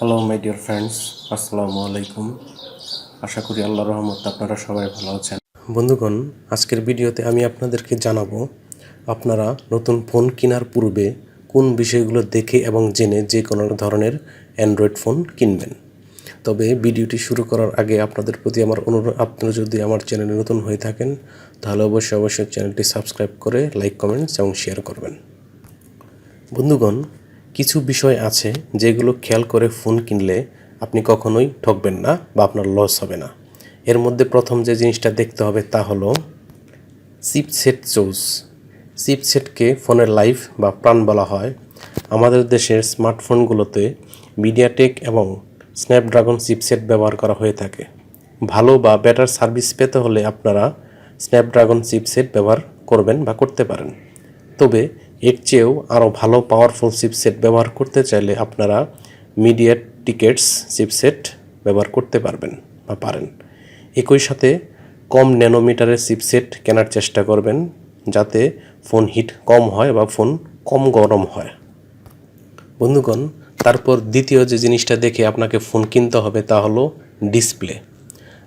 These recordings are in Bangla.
হ্যালো মাই ডিয়ার ফ্রেন্ডস, আসসালামু আলাইকুম। আশা করি আল্লাহর রহমতে আপনারা সবাই ভালো আছেন। বন্ধুগণ, আজকের ভিডিওতে আমি আপনাদেরকে জানাবো আপনারা নতুন ফোন কেনার পূর্বে কোন বিষয়গুলো দেখে এবং জেনে যে কোনো ধরনের অ্যান্ড্রয়েড ফোন কিনবেন। তবে ভিডিওটি শুরু করার আগে আপনাদের প্রতি আমার অনুরোধ, আপনারা যদি আমার চ্যানেলে নতুন হয়ে থাকেন তাহলে অবশ্যই চ্যানেলটি সাবস্ক্রাইব করে লাইক, কমেন্টস এবং শেয়ার করবেন। বন্ধুগণ, কিছু বিষয় আছে যেগুলো খেয়াল করে ফোন কিনলে আপনি কখনোই ঠকবেন না বা আপনার লস হবে না। এর মধ্যে প্রথম যে জিনিসটা দেখতে হবে তা হলো চিপসেট চয়েস। চিপসেটকে ফোনের লাইফ বা প্রাণ বলা হয়। আমাদের দেশের স্মার্টফোনগুলোতে মিডিয়াটেক এবং স্ন্যাপড্রাগন চিপসেট ব্যবহার করা হয়ে থাকে। ভালো বা বেটার সার্ভিস পেতে হলে আপনারা স্ন্যাপড্রাগন চিপসেট ব্যবহার করবেন বা করতে পারেন। তবে এর চেয়েও আরও ভালো পাওয়ারফুল চিপসেট ব্যবহার করতে চাইলে আপনারা মিডিয়াটেকের চিপসেট ব্যবহার করতে পারবেন বা পারেন। একই সাথে কম ন্যানোমিটারের চিপসেট কেনার চেষ্টা করবেন, যাতে ফোন হিট কম হয় বা ফোন কম গরম হয়। বন্ধুগণ, তারপর দ্বিতীয় যে জিনিসটা দেখে আপনাকে ফোন কিনতে হবে তা হলো ডিসপ্লে।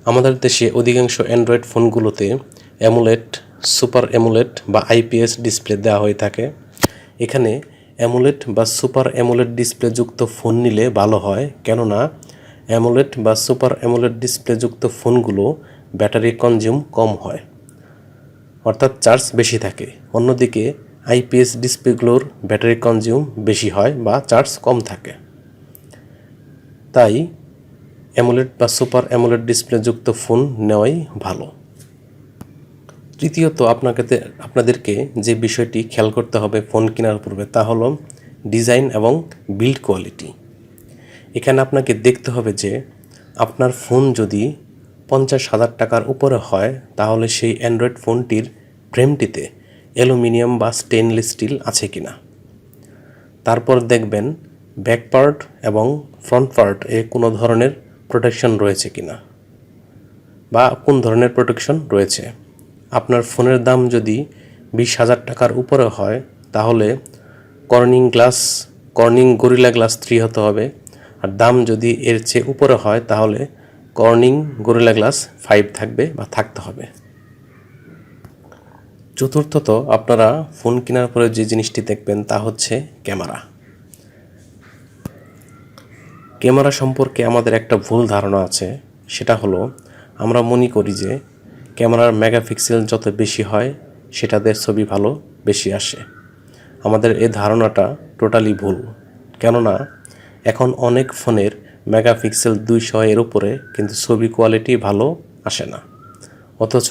আমাদের দেশে অধিকাংশ অ্যান্ড্রয়েড ফোনগুলোতে অ্যামোলেড, সুপার অ্যামোলেড বা আইপিএস ডিসপ্লে দেওয়া হয়ে থাকে। এখানে অ্যামোলেড বা সুপার অ্যামোলেড ডিসপ্লে যুক্ত ফোন নিলে ভালো হয়, কেননা অ্যামোলেড বা সুপার অ্যামোলেড ডিসপ্লে যুক্ত ফোনগুলো ব্যাটারি কনজিউম কম হয়, অর্থাৎ চার্জ বেশি থাকে। অন্যদিকে আইপিএস ডিসপ্লেগুলোর ব্যাটারি কনজিউম বেশি হয় বা চার্জ কম থাকে। তাই অ্যামোলেড বা সুপার অ্যামোলেড ডিসপ্লে যুক্ত ফোন নেওয়াই ভালো। তৃতীয়ত আপনাদেরকে যে বিষয়টি খেয়াল করতে হবে ফোন কেনার পূর্বে তা হলো ডিজাইন এবং বিল্ড কোয়ালিটি। এখানে আপনাকে দেখতে হবে যে আপনার ফোন যদি 50,000 টাকার উপরে হয় তাহলে সেই অ্যান্ড্রয়েড ফোনটির ফ্রেমটিতে অ্যালুমিনিয়াম বা স্টেনলেস স্টিল আছে কিনা। তারপর দেখবেন ব্যাক পার্ট এবং ফ্রন্ট পার্ট এ কোনো ধরনের প্রোটেকশন রয়েছে কিনা বা কোন ধরনের প্রোটেকশন রয়েছে। আপনার ফোনের দাম যদি 20,000 টাকার উপরে হয় তাহলে কর্নিং গরিলা গ্লাস 3 হতে হবে, আর দাম যদি এর চেয়ে উপরে হয় তাহলে কর্নিং গরিলা গ্লাস 5 থাকবে বা থাকতে হবে। চতুর্থত, আপনারা ফোন কেনার পরে যে জিনিসটি দেখবেন তা হচ্ছে ক্যামেরা সম্পর্কে আমাদের একটা ভুল ধারণা আছে। সেটা হলো আমরা মনে করি যে ক্যামেরার মেগাপিক্সেল যত বেশি হয় সেটাতে ছবি ভালো বেশি আসে। আমাদের এই ধারণাটা টোটালি ভুল, কেননা এখন অনেক ফোনের মেগাপিক্সেল 200 এর উপরে, কিন্তু ছবি কোয়ালিটি ভালো আসে না। অথচ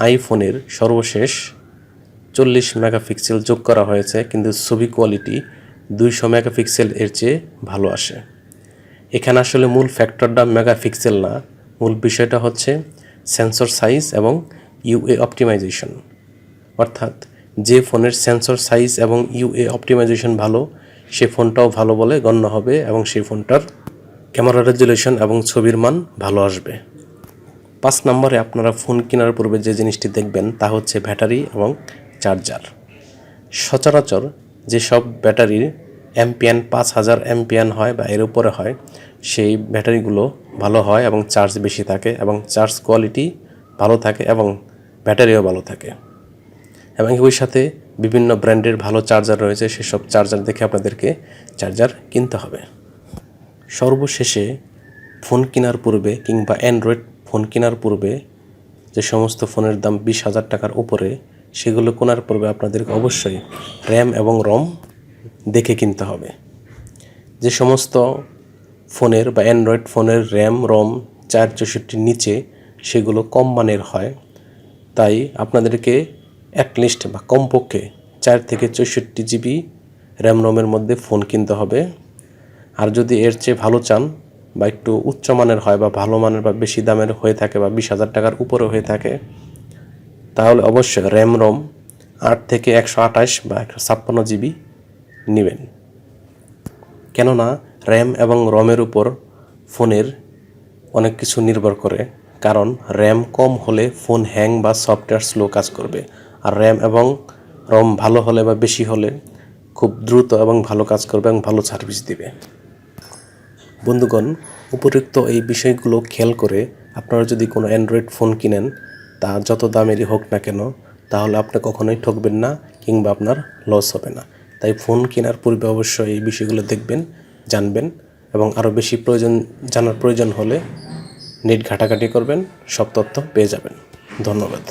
আইফোনের সর্বশেষ 40 মেগাপিক্সেল যোগ করা হয়েছে, কিন্তু ছবি কোয়ালিটি 200 মেগাপিক্সেল এর চেয়ে ভালো আসে। এখানে আসলে মূল ফ্যাক্টরটা মেগাপিক্সেল না, মূল বিষয়টা হচ্ছে সেন্সর সাইজ এবং ইউএ অপটিমাইজেশন। অর্থাৎ যে ফোনের সেন্সর সাইজ এবং ইউএ অপটিমাইজেশন ভালো সে ফোনটাও ভালো বলে গণ্য হবে এবং সেই ফোনটার ক্যামেরা রেজুলেশন এবং ছবির মান ভালো আসবে। 5 নম্বরে আপনারা ফোন কেনার পূর্বে যে জিনিসটি দেখবেন তা হচ্ছে ব্যাটারি এবং চার্জার। সচরাচর যেসব ব্যাটারির অ্যাম্পিয়ান 5000 অ্যাম্পিয়ান হয় বা এর উপরে হয় সেই ব্যাটারিগুলো ভালো হয় এবং চার্জ বেশি থাকে এবং চার্জ কোয়ালিটি ভালো থাকে এবং ব্যাটারিও ভালো থাকে। এবং ওই সাথে বিভিন্ন ব্র্যান্ডের ভালো চার্জার রয়েছে, সেসব চার্জার দেখে আপনাদেরকে চার্জার কিনতে হবে। সর্বশেষে ফোন কেনার পূর্বে কিংবা অ্যান্ড্রয়েড ফোন কেনার পূর্বে যে সমস্ত ফোনের দাম 20,000 টাকার উপরে সেগুলো কেনার পূর্বে আপনাদেরকে অবশ্যই র্যাম এবং রম দেখে কিনতে হবে। যে সমস্ত ফোনের বা অ্যান্ড্রয়েড ফোনের র্যাম রম 464 নিচে সেগুলো কম মানের হয়, তাই আপনাদেরকে অ্যাটলিস্ট বা কমপক্ষে 4 থেকে 64 জিবি র্যাম রমের মধ্যে ফোন কিনতে হবে। আর যদি এর চেয়ে ভালো চান বা একটু উচ্চমানের হয় বা ভালো মানের বা বেশি দামের হয়ে থাকে বা 20,000 টাকার উপরে হয়ে থাকে তাহলে অবশ্যই র্যাম রম 8 থেকে 128 বা 156 জিবি নেবেন। কেননা র্যাম এবং রমের উপর ফোনের অনেক কিছু নির্ভর করে, কারণ র্যাম কম হলে ফোন হ্যাং বা সফটওয়্যার স্লো কাজ করবে, আর র্যাম এবং রম ভালো হলে বা বেশি হলে খুব দ্রুত এবং ভালো কাজ করবে এবং ভালো সার্ভিস দিবে। বন্ধুগণ, উপরোক্ত এই বিষয়গুলো খেয়াল করে আপনারা যদি কোনো অ্যান্ড্রয়েড ফোন কিনেন, তা যত দামেরই হোক না কেন, তাহলে আপনি কখনোই ঠকবেন না কিংবা আপনার লস হবে না। তাই ফোন কেনার পূর্বে অবশ্যই এই বিষয়গুলো দেখবেন, জানবেন এবং আরও বেশি জানার প্রয়োজন হলে নেট ঘাটাঘাটি করবেন, সব তথ্য পেয়ে যাবেন। ধন্যবাদ।